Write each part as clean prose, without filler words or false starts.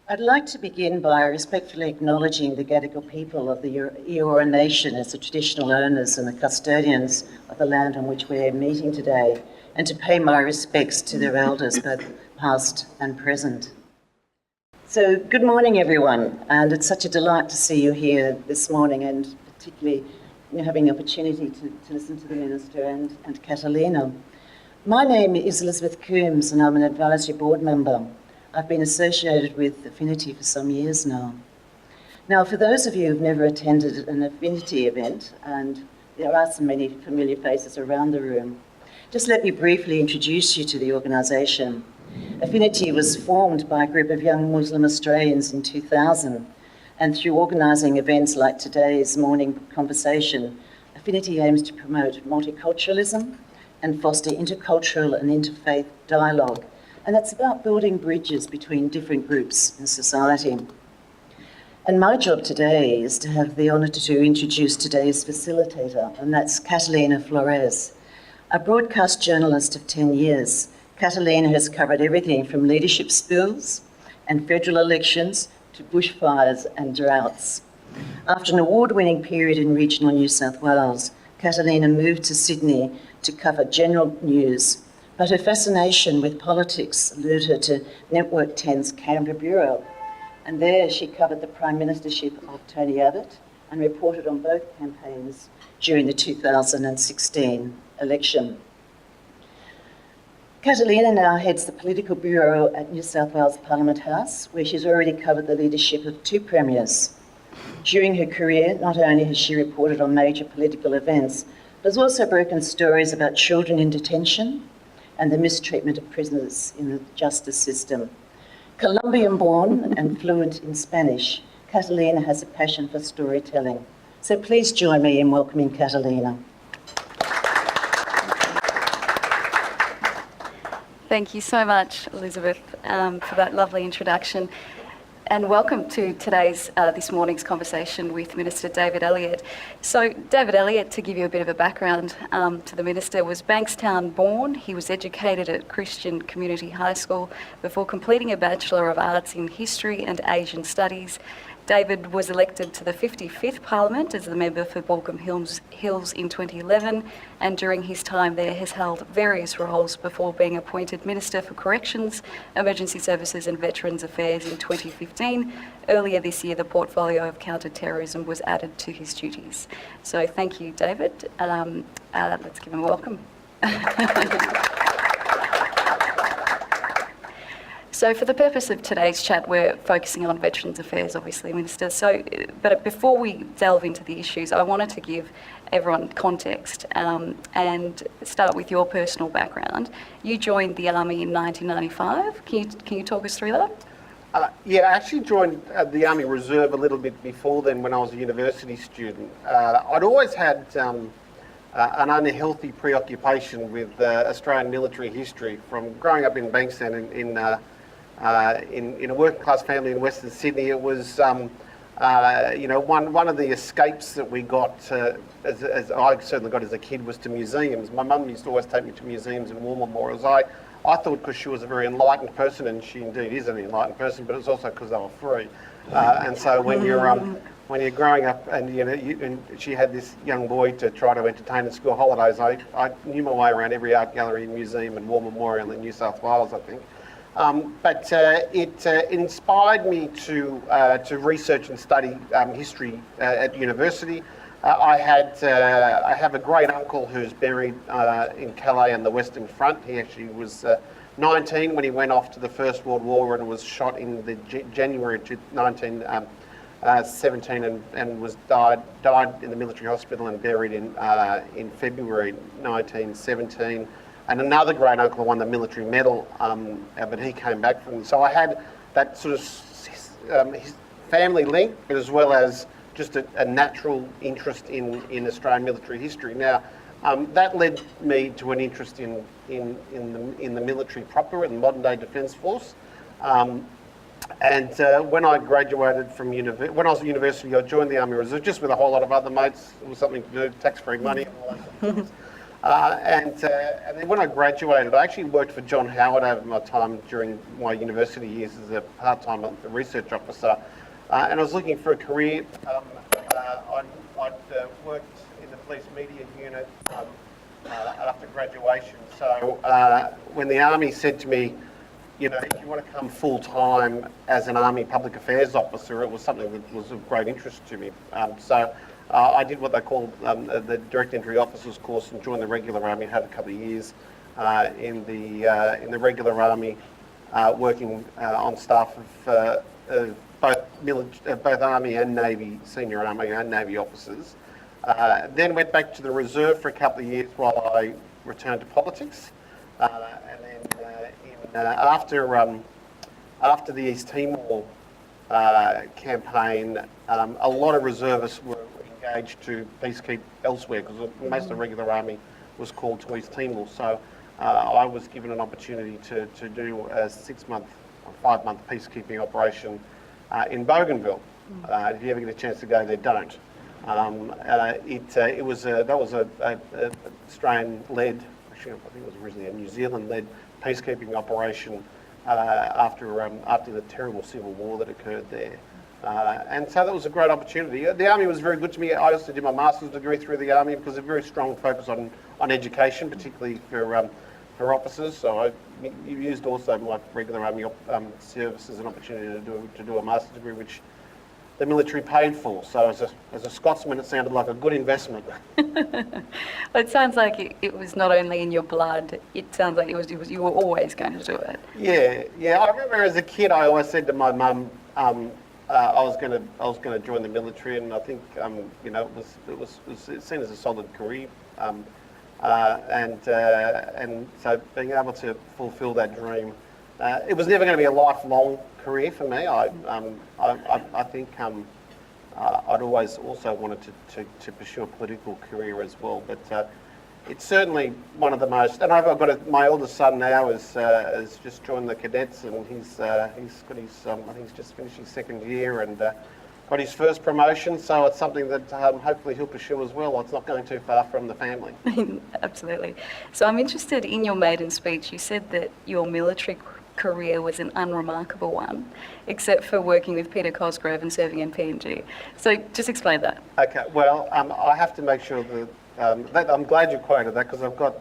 I'd like to begin by respectfully acknowledging the Gadigal people of the Eora Nation as the traditional owners and the custodians of the land on which we're meeting today, and to pay my respects to their elders, both past and present. So, good morning, everyone, and it's such a delight to see you here this morning, and particularly having the opportunity to listen to the Minister and Catalina. My name is Elizabeth Coombs, and I'm an advisory board member. I've been associated with Affinity for some years now. Now, for those of you who've never attended an Affinity event, and there are so many familiar faces around the room, just let me briefly introduce you to the organisation. Affinity was formed by a group of young Muslim Australians in 2000, and through organising events like today's morning conversation, Affinity aims to promote multiculturalism and foster intercultural and interfaith dialogue. And that's about building bridges between different groups in society. And my job today is to have the honour to introduce today's facilitator, and that's Catalina Florez. A broadcast journalist of 10 years, Catalina has covered everything from leadership skills and federal elections to bushfires and droughts. After an award-winning period in regional New South Wales, Catalina moved to Sydney to cover general news, but her fascination with politics lured her to Network 10's Canberra Bureau, and there she covered the Prime Ministership of Tony Abbott and reported on both campaigns during the 2016 election. Catalina now heads the Political Bureau at New South Wales Parliament House, where she's already covered the leadership of 2 premiers. During her career, not only has she reported on major political events, but has also broken stories about children in detention and the mistreatment of prisoners in the justice system. Colombian-born and fluent in Spanish, Catalina has a passion for storytelling. So please join me in welcoming Catalina. Thank you so much, Elizabeth, for that lovely introduction. And welcome to this morning's conversation with Minister David Elliott. So David Elliott, to give you a bit of a background to the Minister, was Bankstown born. He was educated at Christian Community High School before completing a Bachelor of Arts in History and Asian Studies. David was elected to the 55th Parliament as the member for Baulkham Hills in 2011, and during his time there has held various roles before being appointed Minister for Corrections, Emergency Services and Veterans Affairs in 2015. Earlier this year, the portfolio of counter-terrorism was added to his duties. So thank you, David. Let's give him a welcome. So for the purpose of today's chat, we're focusing on Veterans Affairs, obviously, Minister. But before we delve into the issues, I wanted to give everyone context and start with your personal background. You joined the Army in 1995. Can you talk us through that? Yeah, I actually joined the Army Reserve a little bit before then when I was a university student. I'd always had an unhealthy preoccupation with Australian military history from growing up in Bankstown in a working class family in Western Sydney. It was one of the escapes that we got as I certainly got as a kid was to museums. My mum used to always take me to museums and war memorials. I thought because she was a very enlightened person, and she indeed is an enlightened person, but it was also because they were free. And so when you're growing up and and she had this young boy to try to entertain at school holidays, I knew my way around every art gallery, museum and war memorial in New South Wales, I think. But it inspired me to research and study history at university. I have a great uncle who's buried in Calais on the Western Front. He actually was 19 when he went off to the First World War and was shot in the January 1917 and was died in the military hospital and buried in February 1917. And another great uncle won the military medal, but he came back from. So I had that sort of his family link, but as well as just a natural interest in Australian military history. Now, that led me to an interest in the military proper, in the modern day defence force. When I graduated from when I was at university, I joined the Army Reserve just with a whole lot of other mates. It was something to do, tax-free money and all that sort of things. And then when I graduated, I actually worked for John Howard over my time during my university years as a part-time research officer. And I was looking for a career. I'd worked in the police media unit after graduation. So when the Army said to me, you know, if you want to come full-time as an Army public affairs officer, it was something that was of great interest to me. So I did what they call the direct entry officers course and joined the regular Army. Had a couple of years in the regular Army, working on staff of both Army and Navy, senior Army and Navy officers. Then went back to the reserve for a couple of years while I returned to politics, and then after the East Timor campaign, a lot of reservists were engaged to peacekeep elsewhere because most of the regular Army was called to East Timor. So I was given an opportunity to do a 6-month or 5-month peacekeeping operation in Bougainville. If you ever get a chance to go there, don't. That was a Australian-led, actually I think it was originally a New Zealand-led peacekeeping operation after the terrible civil war that occurred there. And so that was a great opportunity. The Army was very good to me. I also did my master's degree through the Army because of a very strong focus on education, particularly for officers. So I used also my regular Army service as an opportunity to do a master's degree, which the military paid for. So as a Scotsman, it sounded like a good investment. Well, it sounds like it was not only in your blood. It sounds like it was you were always going to do it. Yeah. I remember as a kid, I always said to my mum, I was going to join the military, and I think you know it was seen as a solid career, and so being able to fulfil that dream, it was never going to be a lifelong career for me. I think I'd always also wanted to pursue a political career as well, but it's certainly one of the most. And I've got my eldest son now has just joined the cadets, and he's got his I think he's just finished his 2nd year and got his first promotion. So it's something that hopefully he'll pursue as well. It's not going too far from the family. Absolutely. So I'm interested in your maiden speech. You said that your military career was an unremarkable one, except for working with Peter Cosgrove and serving in PNG. So just explain that. Okay. Well, I have to make sure that. I'm glad you quoted that because I've got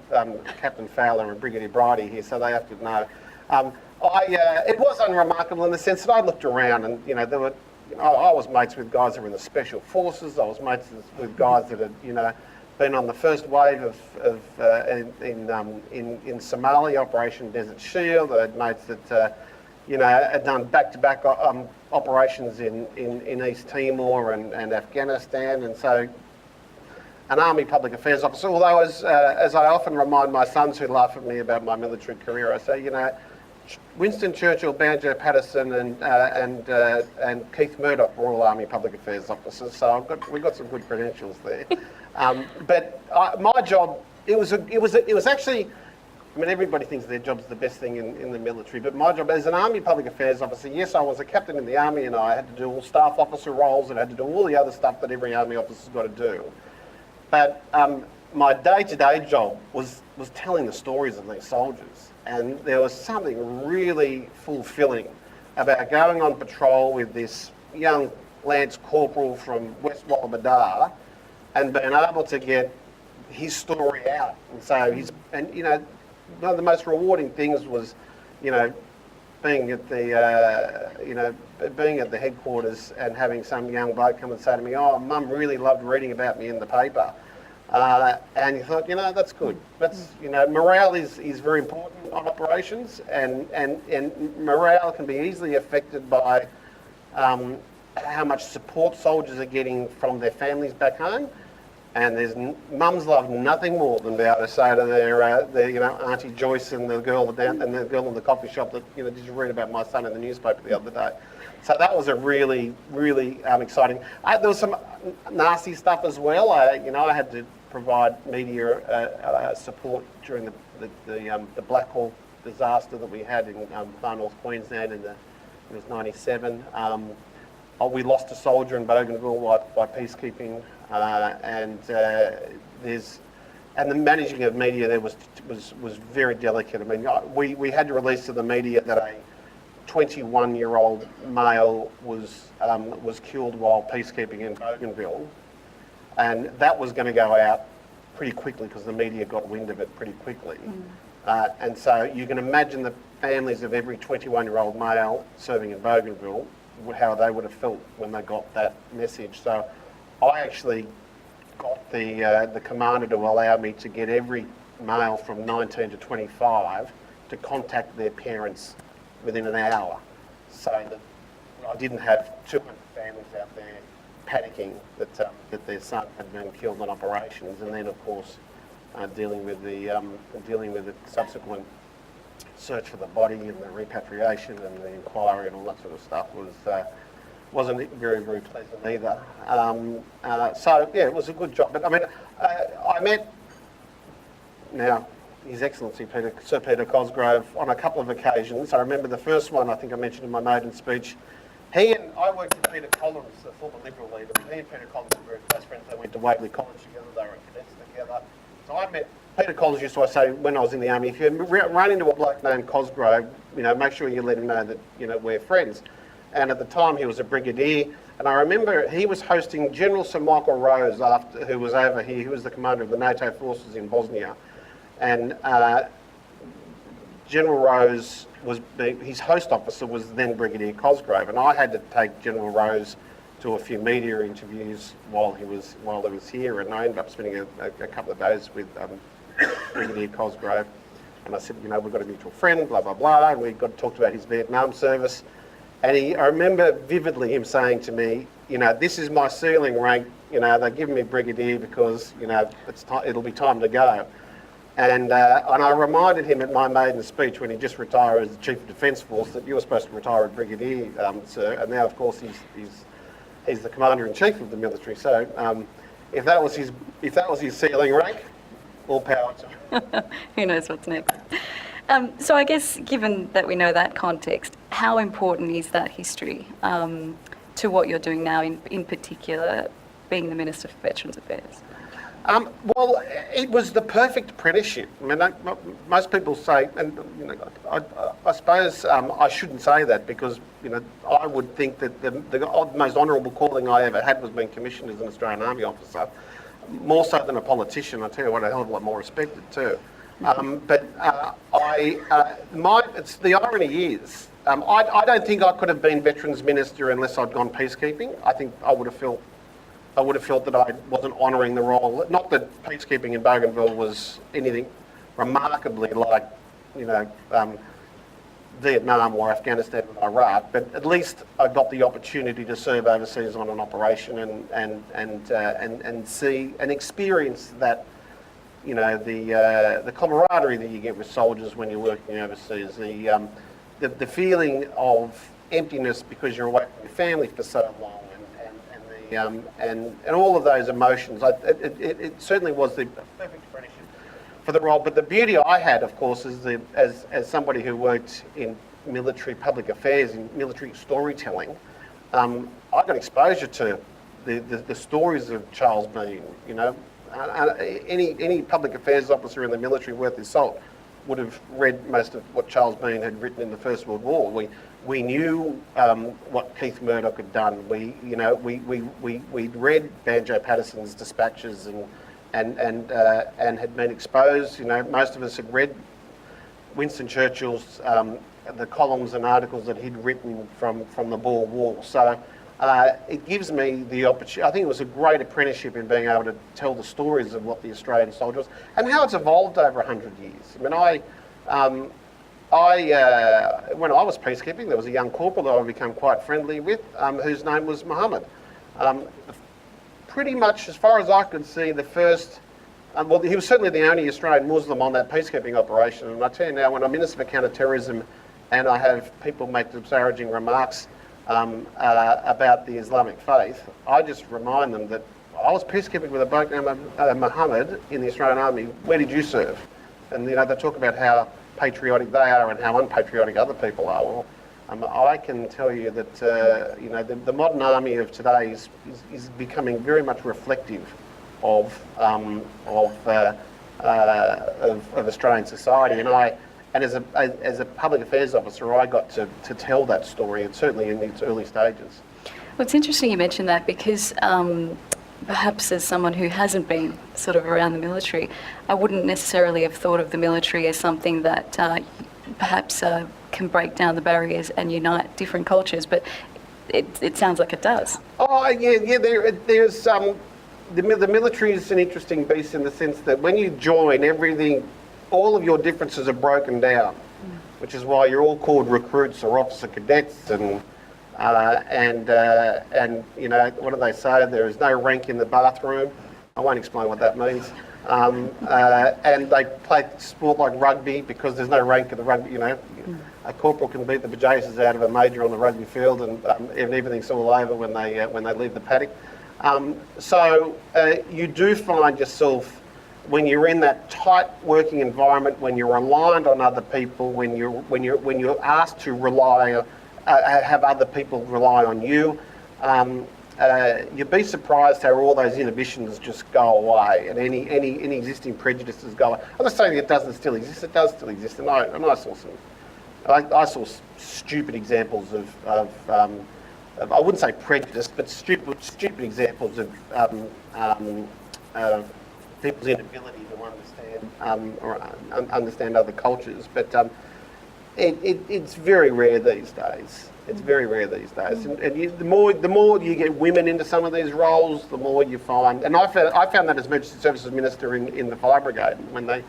Captain Fowler and Brigadier Bridie here, so they have to know. It was unremarkable in the sense that I looked around and, you know, there were. I was mates with guys that were in the Special Forces. I was mates with guys that had, you know, been on the first wave in Somalia, Operation Desert Shield. I had mates that, you know, had done back-to-back operations in East Timor and Afghanistan, and so. An Army public affairs officer, although as I often remind my sons who laugh at me about my military career, I say, you know, Winston Churchill, Banjo Patterson and Keith Murdoch were all Army public affairs officers, so we've got some good credentials there. But my job, it was actually, I mean, everybody thinks their job's the best thing in the military, but my job as an Army public affairs officer, yes, I was a captain in the Army and I had to do all staff officer roles and I had to do all the other stuff that every Army officer's got to do. But my day-to-day job was telling the stories of these soldiers, and there was something really fulfilling about going on patrol with this young Lance Corporal from West Wollabadar and being able to get his story out. And so you know, one of the most rewarding things was, you know, being at the headquarters and having some young bloke come and say to me, "Oh, Mum really loved reading about me in the paper," and you thought, you know, that's good. That's, you know, morale is very important on operations, and morale can be easily affected by how much support soldiers are getting from their families back home. And mums love nothing more than be able to say to their you know, Auntie Joyce and the girl in the coffee shop that, you know, did you read about my son in the newspaper the other day? So that was a really, really exciting. There was some nasty stuff as well. I had to provide media support during the Black Hawk disaster that we had in far north Queensland it was 97. We lost a soldier in Bougainville by peacekeeping. And there's and the managing of media there was very delicate. I mean, we had to release to the media that a 21-year-old male was killed while peacekeeping in Bougainville, and that was going to go out pretty quickly because the media got wind of it pretty quickly. And so you can imagine the families of every 21-year-old male serving in Bougainville, how they would have felt when they got that message. So I actually got the commander to allow me to get every male from 19 to 25 to contact their parents within an hour, so that I didn't have 200 families out there panicking that their son had been killed in operations, and then of course dealing with the subsequent search for the body and the repatriation and the inquiry and all that sort of stuff wasn't very, very pleasant either. So yeah, it was a good job. But I mean, I met now His Excellency Sir Peter Cosgrove on a couple of occasions. I remember the first one, I think I mentioned in my maiden speech. I worked with Peter Collins, the former Liberal leader. He and Peter Collins were very close friends. They went to Waverley College together. They were at cadets together. So I met Peter Collins. Used to always say when I was in the army, if you run into a bloke named Cosgrove, make sure you let him know that we're friends. And at the time, he was a brigadier. And I remember he was hosting General Sir Michael Rose, who was over here. He was the commander of the NATO forces in Bosnia. And General Rose his host officer was then Brigadier Cosgrove, and I had to take General Rose to a few media interviews while he was here, and I ended up spending a couple of days with Brigadier Cosgrove. And I said, we've got a mutual friend, blah, blah, blah, and we got to talk about his Vietnam service. And I remember vividly him saying to me, this is my ceiling rank, they're giving me Brigadier because, it'll be time to go. And I reminded him at my maiden speech when he just retired as the Chief of Defence Force that you were supposed to retire as Brigadier, sir, and now, of course, he's the Commander-in-Chief of the military. So if that was his ceiling rank, all power to him. Who knows what's next? So I guess, given that we know that context, how important is that history to what you're doing now, in particular, being the Minister for Veterans Affairs? Well, it was the perfect apprenticeship. I mean, most people say, and I suppose I shouldn't say that because I would think that the most honourable calling I ever had was being commissioned as an Australian Army officer, more so than a politician. I tell you what, a hell of a lot more respected too. But the irony is, I don't think I could have been Veterans Minister unless I'd gone peacekeeping. I think I would have felt that I wasn't honouring the role. Not that peacekeeping in Bougainville was anything remarkably like, Vietnam or Afghanistan or Iraq, but at least I got the opportunity to serve overseas on an operation and see and experience that, the camaraderie that you get with soldiers when you're working overseas, the feeling of emptiness because you're away from your family for so long. And all of those emotions, it certainly was the perfect apprenticeship for the role. But the beauty I had, of course, is as somebody who worked in military public affairs, in military storytelling, I got exposure to the stories of Charles Bean. Any public affairs officer in the military worth his salt would have read most of what Charles Bean had written in the First World War. We knew what Keith Murdoch had done. We'd read Banjo Patterson's dispatches and had been exposed. Most of us had read Winston Churchill's the columns and articles that he'd written from the Boer War. So it gives me the opportunity. I think it was a great apprenticeship in being able to tell the stories of what the Australian soldier was and how it's evolved over 100 years. I mean, when I was peacekeeping, there was a young corporal that I became quite friendly with, whose name was Mohammed. Pretty much, as far as I could see, the first. Well, he was certainly the only Australian Muslim on that peacekeeping operation. And I tell you now, when I'm Minister for Counter-Terrorism, and I have people make disparaging remarks about the Islamic faith, I just remind them that I was peacekeeping with a bloke named Mohammed in the Australian Army. Where did you serve? And they talk about how patriotic they are and how unpatriotic other people are. Well, I can tell you that the modern army of today is becoming very much reflective of of Australian society. And as a public affairs officer, I got to tell that story, and certainly in its early stages. Well, it's interesting you mentioned that because perhaps as someone who hasn't been sort of around the military, I wouldn't necessarily have thought of the military as something that perhaps can break down the barriers and unite different cultures, but it sounds like it does. Oh, yeah. There's the military is an interesting beast in the sense that when you join, all of your differences are broken down, which is why you're all called recruits or officer cadets, and you know, what do they say? There is no rank in the bathroom. I won't explain what that means. And they play sport like rugby because there's no rank in the rugby. You know, a corporal can beat the bejesus out of a major on the rugby field, and everything's all over when they leave the paddock. So you do find yourself, when you're in that tight working environment, when you're reliant on other people, when you're asked to have other people rely on you, you'd be surprised how all those inhibitions just go away, and any existing prejudices go away. I'm not saying it doesn't still exist; it does still exist, and I saw stupid examples of I wouldn't say prejudice, but stupid examples of people's inability to understand other cultures. But it's very rare these days. It's very rare these days. And the more you get women into some of these roles, the more you find. And I found that as Emergency Services Minister in the Fire Brigade, when they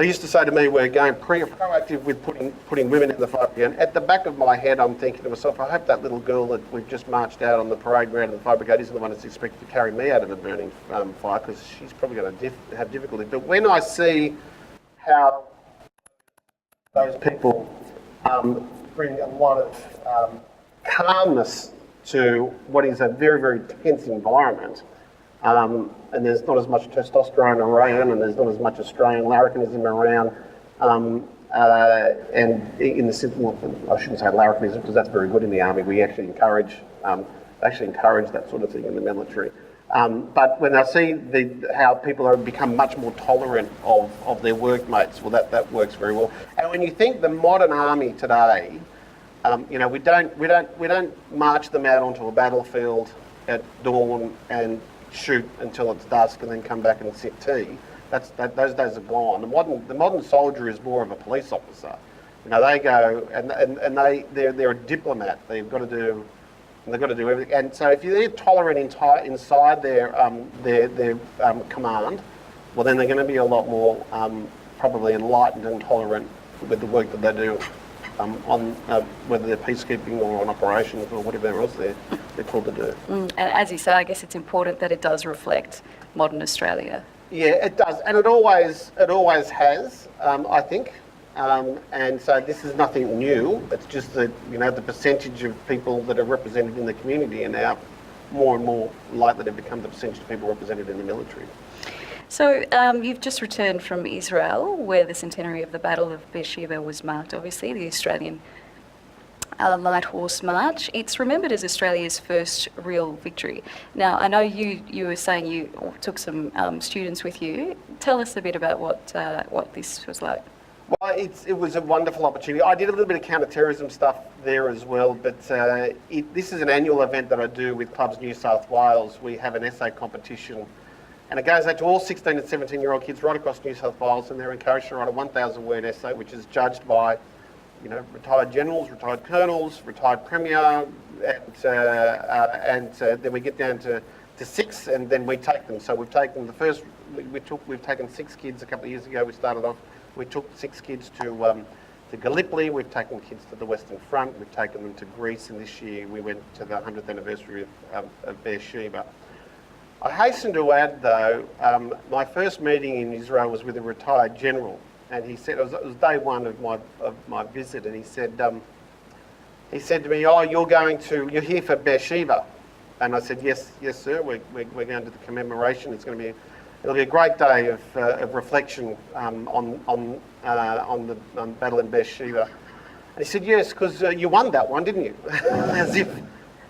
used to say to me, we're going proactive with putting women in the fire brigade. At the back of my head, I'm thinking to myself, I hope that little girl that we've just marched out on the parade ground of the fire brigade isn't the one that's expected to carry me out of a burning fire, because she's probably going to have difficulty. But when I see how those people bring a lot of calmness to what is a very, very tense environment, and there's not as much testosterone around, and there's not as much Australian larrikinism around, and in the simple, I shouldn't say larrikinism because that's very good in the army. We actually encourage that sort of thing in the military. But when I see how people have become much more tolerant of their workmates, well, that works very well. And when you think the modern army today, you know, we don't march them out onto a battlefield at dawn and shoot until it's dusk and then come back and sip tea. Those days are gone. The modern soldier is more of a police officer. You know, they go and they're a diplomat. They've got to do everything. And so if they're tolerant inside their command, well, then they're going to be a lot more probably enlightened and tolerant with the work that they do on whether they're peacekeeping or on operations or whatever else they're called to do. And as you say, I guess it's important that it does reflect modern Australia. Yeah, it does, and it always has, I think. And so this is nothing new. It's just that, you know, the percentage of people that are represented in the community are now more and more likely to become the percentage of people represented in the military. So you've just returned from Israel, where the centenary of the Battle of Beersheba was marked, obviously, the Australian Light Horse March. It's remembered as Australia's first real victory. Now, I know you were saying you took some students with you. Tell us a bit about what this was like. Well, it was a wonderful opportunity. I did a little bit of counter-terrorism stuff there as well, but this is an annual event that I do with Clubs New South Wales. We have an essay competition, and it goes out to all 16 and 17-year-old kids right across New South Wales, and they're encouraged to write a 1,000-word essay, which is judged by, you know, retired generals, retired colonels, retired premier, and then we get down to 6, and then we take them. So we've taken we've taken 6 kids a couple of years ago. We started off. We took 6 kids to Gallipoli. We've taken kids to the Western Front. We've taken them to Greece, and this year we went to the 100th anniversary of Beersheba. I hasten to add, though, my first meeting in Israel was with a retired general, and he said it was day one of my visit, and he said to me, "Oh, you're here for Beersheba," and I said, "Yes, sir. We're going to the commemoration. It'll be a great day of reflection on the battle in Beersheba." And he said, "Yes, because you won that one, didn't you?" As if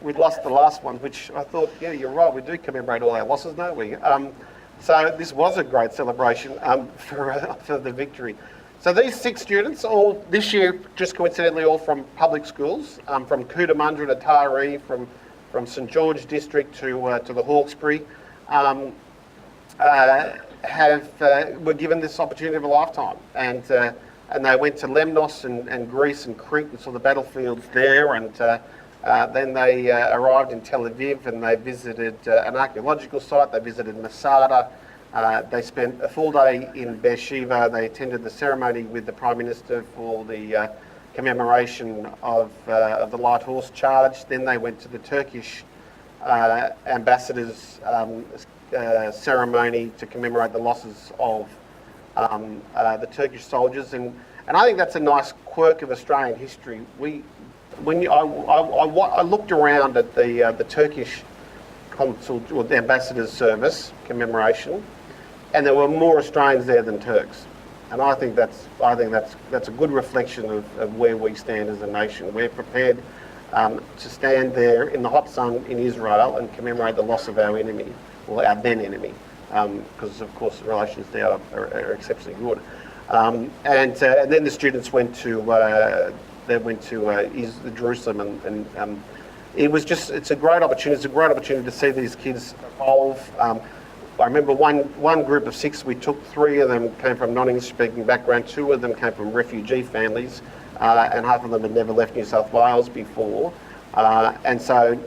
we'd lost the last one, which I thought, yeah, you're right, we do commemorate all our losses, don't we? So this was a great celebration for the victory. So these 6 students, all this year, just coincidentally, all from public schools, from Cootamundra to Taree, from St George District to the Hawkesbury, were given this opportunity of a lifetime, and they went to Lemnos and Greece and Crete and saw the battlefields there, and then they arrived in Tel Aviv and they visited an archaeological site. They visited Masada. They spent a full day in Beersheba. They attended the ceremony with the Prime Minister for the commemoration of the Light Horse Charge. Then they went to the Turkish ambassador's ceremony to commemorate the losses of the Turkish soldiers. And I think that's a nice quirk of Australian history. I looked around at the Turkish consul or the ambassador's service commemoration, and there were more Australians there than Turks, and I think that's a good reflection of where we stand as a nation. We're prepared to stand there in the hot sun in Israel and commemorate the loss of our enemy, or our then enemy, because of course the relations there are exceptionally good. And then the students went to Jerusalem, and it's a great opportunity. It's a great opportunity to see these kids evolve. I remember one group of 6 we took. 3 of them came from non-English speaking background, 2 of them came from refugee families, and half of them had never left New South Wales before. And so,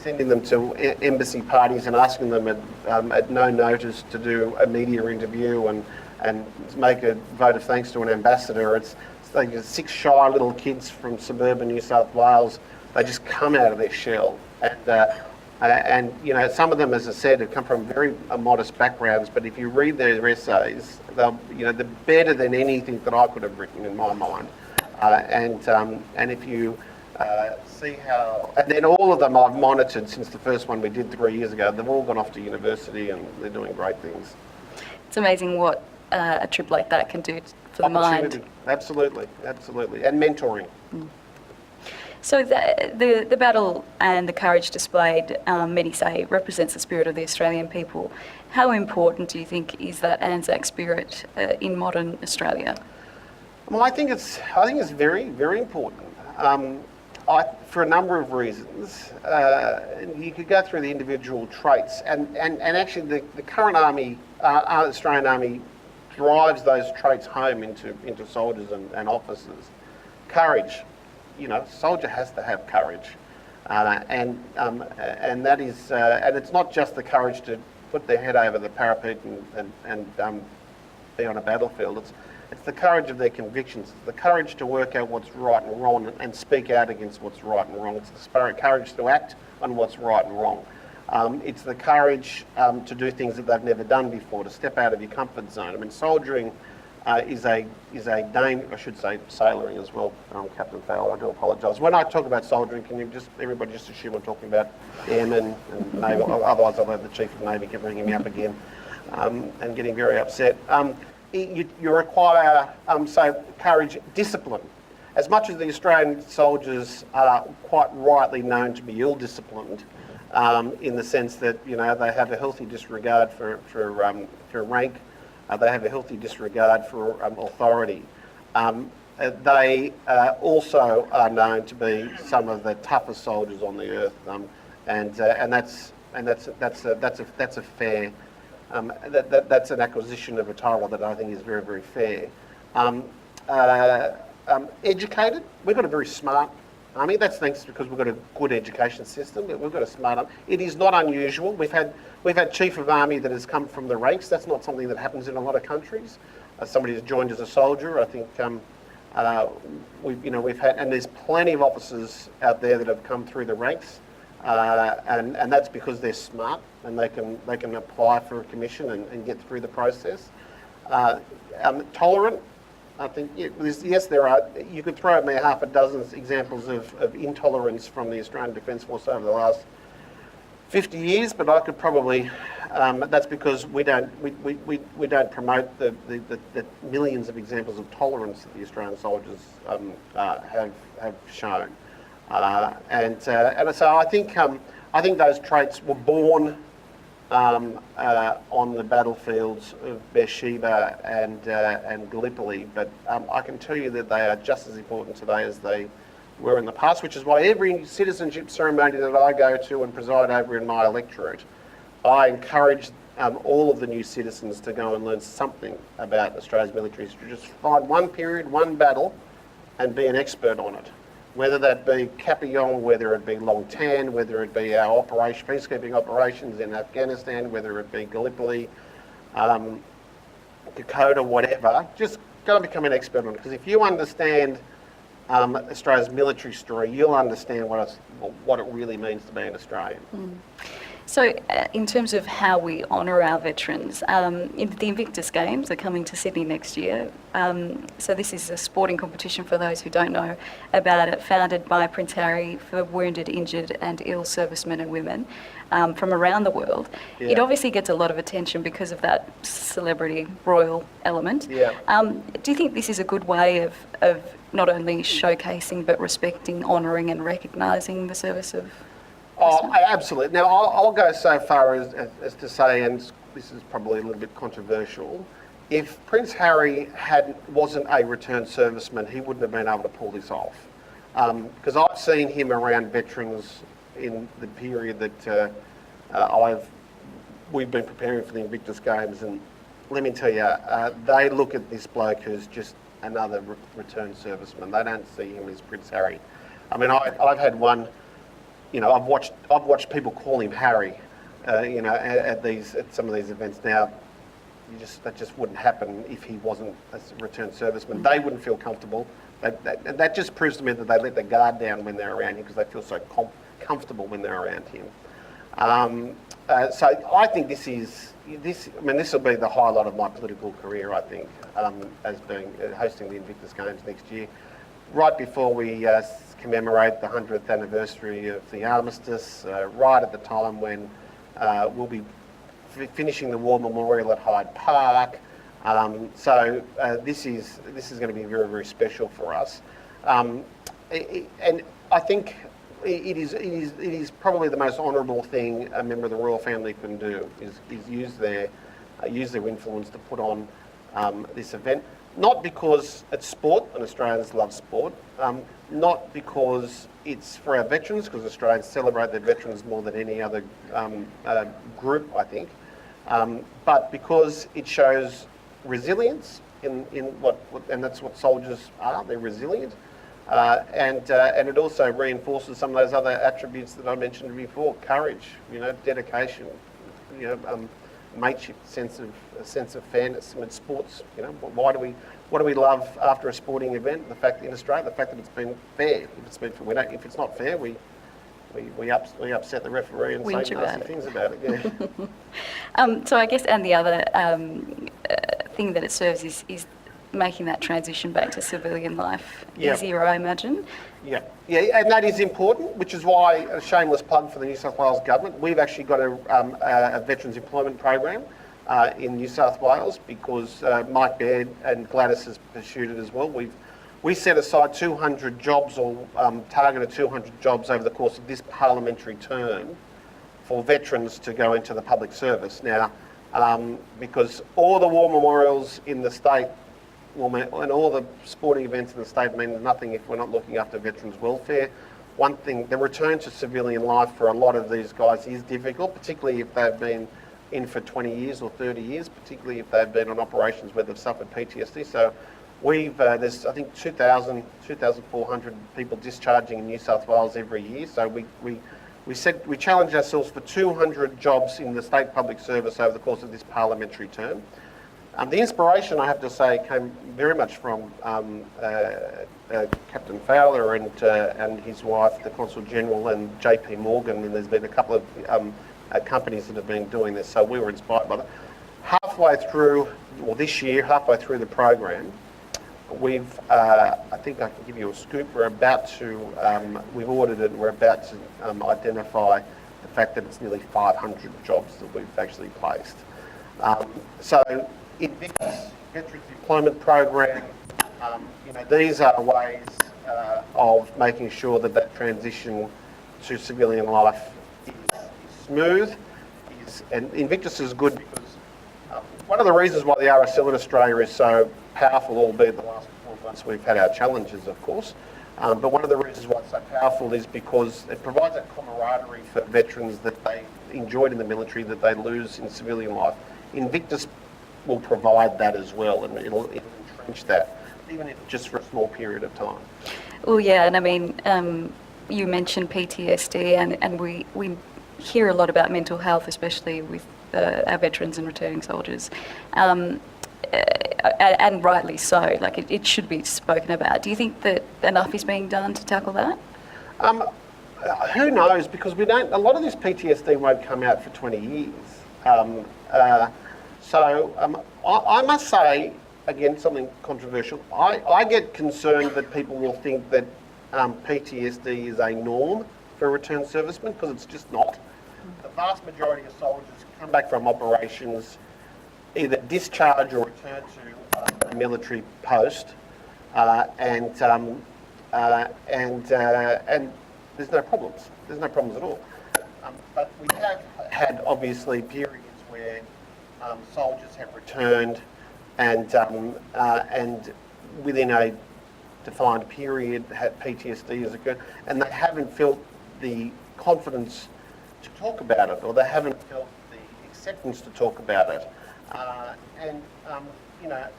sending them to embassy parties and asking them at no notice to do a media interview and make a vote of thanks to an ambassador. It's like 6 shy little kids from suburban New South Wales. They just come out of their shell, and some of them, as I said, have come from very modest backgrounds. But if you read their essays, they're better than anything that I could have written in my mind. And if you see how, and then all of them I've monitored since the first one we did 3 years ago. They've all gone off to university and they're doing great things. It's amazing what a trip like that can do for the mind. Absolutely, and mentoring. So the battle and the courage displayed, many say, represents the spirit of the Australian people. How important do you think is that Anzac spirit in modern Australia? Well, I think it's very, very important. For a number of reasons. You could go through the individual traits, and actually the current army, Australian Army, drives those traits home into soldiers and officers. Courage. Soldier has to have courage, and that is, and it's not just the courage to put their head over the parapet and be on a battlefield. It's the courage of their convictions. It's the courage to work out what's right and wrong and speak out against what's right and wrong. It's the courage to act on what's right and wrong. It's the courage to do things that they've never done before, to step out of your comfort zone. I mean, soldiering is a I should say sailoring as well, Captain Fowler, I do apologise. When I talk about soldiering, can everybody just assume I'm talking about airmen and naval? Otherwise I'll have the Chief of Navy keep ringing me up again and getting very upset. You require, courage, discipline. As much as the Australian soldiers are quite rightly known to be ill-disciplined, in the sense that, they have a healthy disregard for rank, they have a healthy disregard for authority. They also are known to be some of the toughest soldiers on the earth, and that's a fair. That's an acquisition of a title that I think is very, very fair. Educated, we've got a very smart army. That's thanks because we've got a good education system. We've got a smart army. It is not unusual. We've had Chief of Army that has come from the ranks. That's not something that happens in a lot of countries. Somebody has joined as a soldier. I think we've had, and there's plenty of officers out there that have come through the ranks, and that's because they're smart and they can apply for a commission and get through the process. Tolerant. I think, yes, there are. You could throw at me half a dozen examples of intolerance from the Australian Defence Force over the last 50 years, but I could probably. That's because we don't promote the millions of examples of tolerance that the Australian soldiers have shown, and so I think those traits were born on the battlefields of Beersheba and Gallipoli, but I can tell you that they are just as important today as they were in the past, which is why every citizenship ceremony that I go to and preside over in my electorate, I encourage all of the new citizens to go and learn something about Australia's military history. Just find one period, one battle, and be an expert on it. Whether that be Capillon, whether it be Long Tan, whether it be our peacekeeping operations in Afghanistan, whether it be Gallipoli, Dakota, whatever, just go and become an expert on it. Because if you understand Australia's military story, you'll understand what it really means to be an Australian. So in terms of how we honour our veterans, the Invictus Games are coming to Sydney next year. So this is a sporting competition, for those who don't know about it, founded by Prince Harry for wounded, injured and ill servicemen and women from around the world. Yeah. It obviously gets a lot of attention because of that celebrity royal element. Yeah. Do you think this is a good way of not only showcasing but respecting, honouring and recognising the service of... Oh, absolutely. Now, I'll go so far as to say, and this is probably a little bit controversial, if Prince Harry wasn't a returned serviceman, he wouldn't have been able to pull this off. Because I've seen him around veterans in the period that we've been preparing for the Invictus Games, and let me tell you, they look at this bloke as just another returned serviceman. They don't see him as Prince Harry. I mean, I've had one. You know, I've watched people call him Harry, at some of these events. Now, that just wouldn't happen if he wasn't a returned serviceman. They wouldn't feel comfortable. That just proves to me that they let their guard down when they're around him because they feel so comfortable when they're around him. So I think this will be the highlight of my political career. I think as being hosting the Invictus Games next year, right before we commemorate the 100th anniversary of the armistice, right at the time when we'll be finishing the War Memorial at Hyde Park. So this is going to be very, very special for us. And I think it is probably the most honourable thing a member of the royal family can do is use their influence to put on this event. Not because it's sport, and Australians love sport, not because it's for our veterans, because Australians celebrate their veterans more than any other group, I think, but because it shows resilience and that's what soldiers are, they're resilient, and it also reinforces some of those other attributes that I mentioned before: courage, dedication, mateship, sense of fairness. I mean, sports, what do we love after a sporting event? The fact in Australia, the fact that it's been fair. If it's not fair, we upset the referee and say nasty things about it. Yeah. So I guess, and the other thing that it serves is making that transition back to civilian life easier, I imagine. Yeah, and that is important, which is why, a shameless plug for the New South Wales government, we've actually got a veterans employment program in New South Wales, because Mike Baird and Gladys has pursued it as well. We set aside 200 jobs, or targeted 200 jobs over the course of this parliamentary term for veterans to go into the public service. Now, because all the war memorials in the state and all the sporting events in the state mean nothing if we're not looking after veterans' welfare. One thing, the return to civilian life for a lot of these guys is difficult, particularly if they've been in for 20 years or 30 years, particularly if they've been on operations where they've suffered PTSD. So there's, I think, 2,400 people discharging in New South Wales every year. So we challenged ourselves for 200 jobs in the state public service over the course of this parliamentary term. The inspiration, I have to say, came very much from Captain Fowler and his wife, the Consul General, and JP Morgan, and there's been a couple of companies that have been doing this, so we were inspired by that. Halfway through the program, we've, I think I can give you a scoop, we've audited and we're about to identify the fact that it's nearly 500 jobs that we've actually placed. So Invictus Veterans Employment Program, these are ways of making sure that transition to civilian life is smooth, is, and Invictus is good because one of the reasons why the RSL in Australia is so powerful, albeit the last 4 months we've had our challenges, of course, but one of the reasons why it's so powerful is because it provides a camaraderie for veterans that they enjoyed in the military that they lose in civilian life. Invictus will provide that as well, and it'll entrench that, even if just for a small period of time. Well, yeah, and I mean, you mentioned PTSD, and we hear a lot about mental health, especially with our veterans and returning soldiers, and rightly so. Like it should be spoken about. Do you think that enough is being done to tackle that? Who knows? Because we don't. A lot of this PTSD won't come out for 20 years. I must say, again, something controversial. I get concerned that people will think that PTSD is a norm for returned servicemen, because it's just not. The vast majority of soldiers come back from operations, either discharge or return to a military post, and there's no problems. There's no problems at all. But we have had obviously periods where soldiers have returned and within a defined period had PTSD has occurred, and they haven't felt the confidence to talk about it, or they haven't felt the acceptance to talk about it. And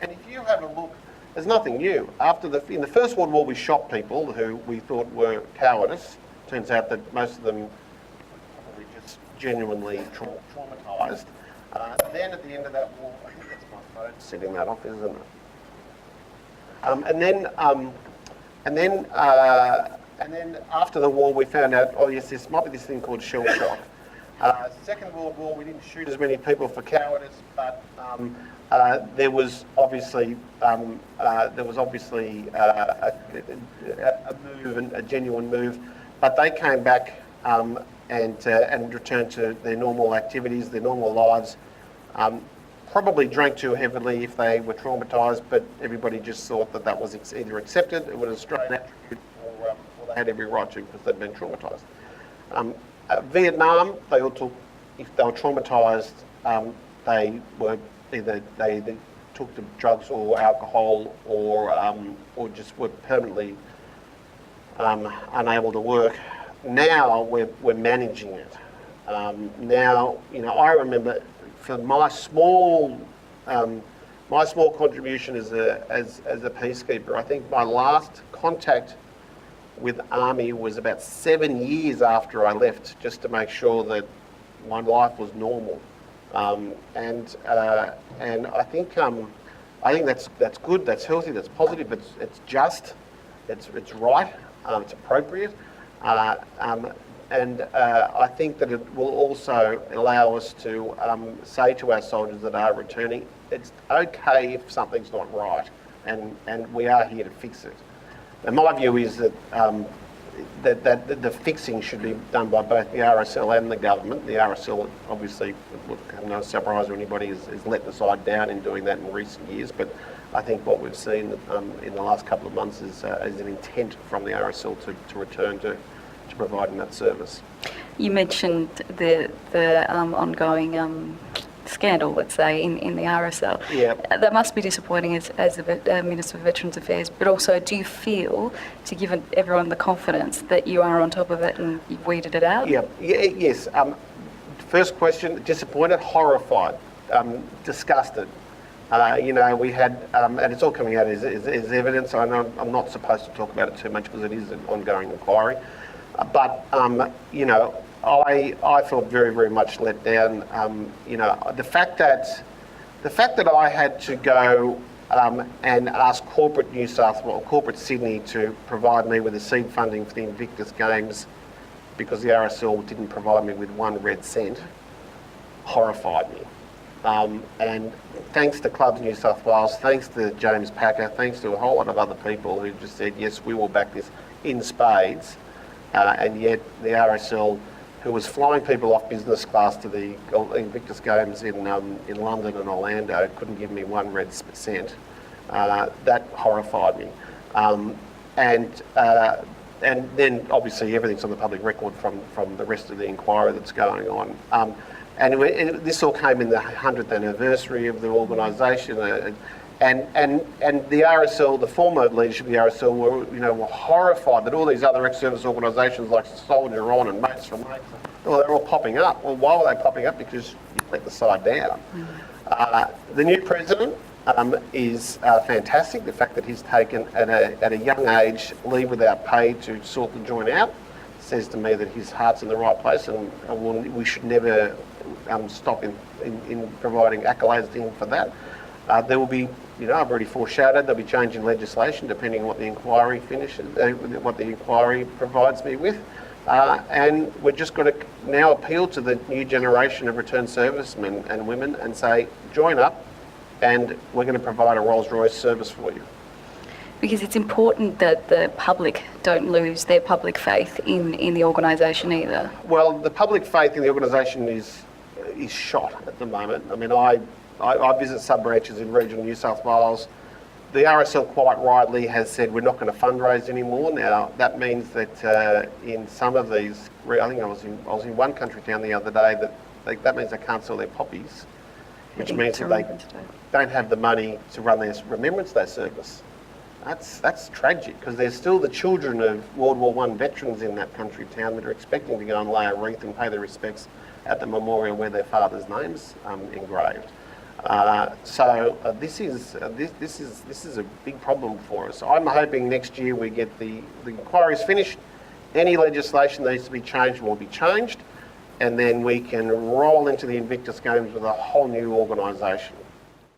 if you have a look, there's nothing new. In the First World War, we shot people who we thought were cowardice. Turns out that most of them were probably just genuinely traumatised. Then at the end of that war, I think that's my phone setting that off, isn't it? And then after the war, we found out, oh yes, this might be this thing called shell shock. Second World War, we didn't shoot as many people for cowardice, but there was obviously a move, a genuine move. But they came back and returned to their normal activities, their normal lives. Probably drank too heavily if they were traumatised, but everybody just thought that was either accepted, it was an Australian attribute, or they had every right to because they'd been traumatised. Vietnam, they all took, if they were traumatised, they either took to drugs or alcohol, or just were permanently unable to work. Now we're managing it. Now, I remember for my small contribution as a peacekeeper, I think my last contact with Army was about 7 years after I left, just to make sure that my life was normal. And I think that's good, that's healthy, that's positive, it's just, it's right, it's appropriate. And I think that it will also allow us to say to our soldiers that are returning, it's okay if something's not right, and we are here to fix it. And my view is that that the fixing should be done by both the RSL and the government. The RSL, obviously, no surprise to anybody, has let the side down in doing that in recent years, but I think what we've seen in the last couple of months is an intent from the RSL to return to providing that service. You mentioned the ongoing scandal, let's say, in the RSL. Yeah. That must be disappointing as a Minister for Veterans Affairs, but also do you feel, to give everyone the confidence that you are on top of it and you've weeded it out? Yes. First question, disappointed, horrified, disgusted. We had, and it's all coming out as evidence. I know I'm not supposed to talk about it too much because it is an ongoing inquiry. But I felt very, very much let down. The fact that I had to go and ask corporate New South Wales, corporate Sydney, to provide me with the seed funding for the Invictus Games because the RSL didn't provide me with one red cent, horrified me. And thanks to Clubs New South Wales, thanks to James Packer, thanks to a whole lot of other people who just said, yes, we will back this in spades. And yet the RSL, who was flying people off business class to the Invictus Games in London and Orlando, couldn't give me one red cent. That horrified me. And and then obviously everything's on the public record from the rest of the inquiry that's going on. And this all came in the 100th anniversary of the organisation, and the RSL, the former leadership of the RSL, were horrified that all these other ex-service organisations like Soldier On and Mates for Mates, well, they're all popping up. Well, why were they popping up? Because you let the side down. The new president is fantastic. The fact that he's taken at a young age leave without pay to sort the joint out says to me that his heart's in the right place, and we should never stop in providing accolades to him for that. There will be, I've already foreshadowed, there'll be change in legislation depending on what the inquiry finishes, what the inquiry provides me with. And we're just going to now appeal to the new generation of returned servicemen and women and say, join up, and we're going to provide a Rolls-Royce service for you. Because it's important that the public don't lose their public faith in the organisation either. Well, the public faith in the organisation is shot at the moment. I mean, I visit sub-branches in regional New South Wales. The RSL quite rightly has said we're not going to fundraise anymore. Now, that means that in some of these, I think I was in one country town the other day, that means they can't sell their poppies, which means that they don't have the money to run their Remembrance Day service. That's tragic, because there's still the children of World War I veterans in that country town that are expecting to go and lay a wreath and pay their respects at the memorial where their father's name's engraved. So this is a big problem for us. I'm hoping next year we get the inquiries finished. Any legislation that needs to be changed will be changed, and then we can roll into the Invictus Games with a whole new organisation.